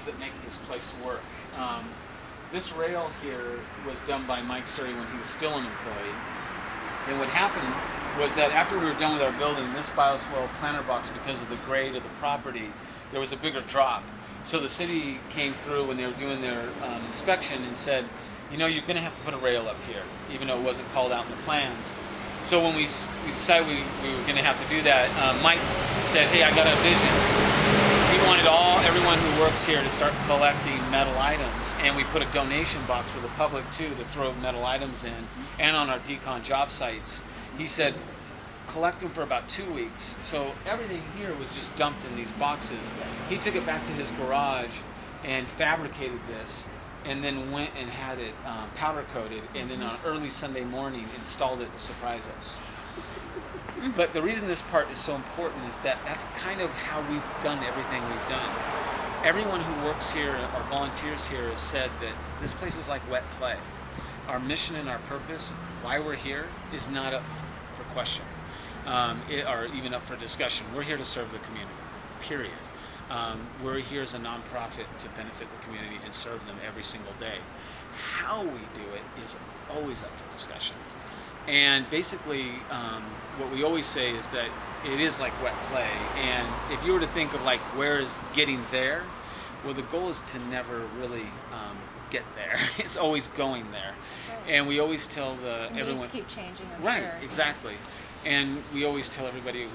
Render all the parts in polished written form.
that make this place work. This rail here was done by Mike Surrey when he was still an employee. And what happened was that after we were done with our building, this bioswale planter box, because of the grade of the property, there was a bigger drop. So the city came through when they were doing their inspection and said, you know, you're going to have to put a rail up here, even though it wasn't called out in the plans. So when we decided we were going to have to do that, Mike said, hey, I got a vision. He wanted everyone who works here to start collecting metal items, and we put a donation box for the public too to throw metal items in, and on our decon job sites. He said, collect them for about 2 weeks. So everything here was just dumped in these boxes. He took it back to his garage and fabricated this, and then went and had it powder coated, and then on early Sunday morning installed it to surprise us. But the reason this part is so important is that that's kind of how we've done everything we've done. Everyone who works here or volunteers here has said that this place is like wet clay. Our mission and our purpose, why we're here, is not up for question, or even up for discussion. We're here to serve the community, period. We're here as a nonprofit to benefit the community and serve them every single day. How we do it is always up for discussion. And basically, what we always say is that it is like wet clay. And if you were to think of like where is getting there, well, the goal is to never really get there. It's always going there. Right. And we always tell everyone. Needs keep changing. I'm right, sure. exactly. And we always tell everybody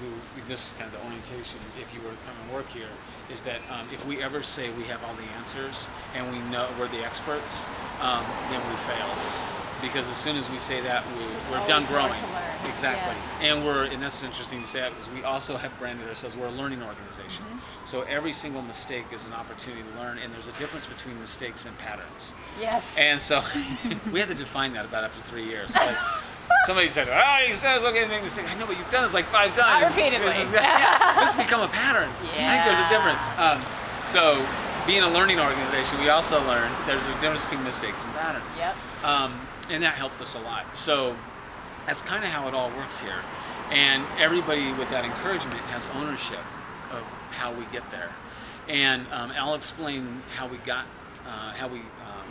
this is kind of the orientation, if you were to come and work here, is that if we ever say we have all the answers and we know we're the experts, then we failed. Because as soon as we say that, we're done growing. Exactly. Yeah. And that's interesting to say that, because we also have branded ourselves, we're a learning organization. Mm-hmm. So every single mistake is an opportunity to learn, and there's a difference between mistakes and patterns. Yes. And so we had to define that about after 3 years. Like, somebody said, oh, you said it's okay to make mistakes. I know, but you've done this like 5 times. Repeatedly. This has become a pattern. Yeah. I think there's a difference. So being a learning organization, we also learned there's a difference between mistakes and patterns. Yep. And that helped us a lot. So that's kind of how it all works here. And everybody with that encouragement has ownership of how we get there. And I'll explain how we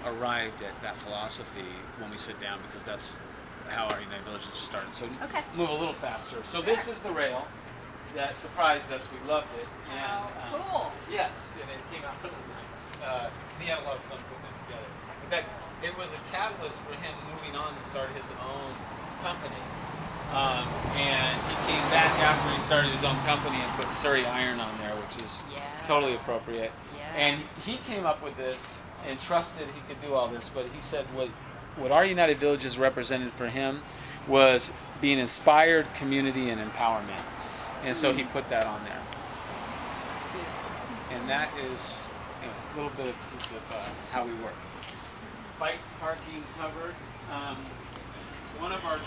arrived at that philosophy when we sit down, because that's how our United Villages started. So move a little faster. So this is the rail that surprised us. We loved it. And, cool. Yes, and it came out really nice. He had a lot of fun putting it together. In fact, it was a catalyst for him moving on to start his own company. And he came back after he started his own company and put Surrey Iron on there, which is totally appropriate. Yeah. And he came up with this and trusted he could do all this, but he said what our United Villages represented for him was being inspired, community, and empowerment. And so he put that on there. That's beautiful. And that is a little bit of piece of how we work. Bike parking covered. One of our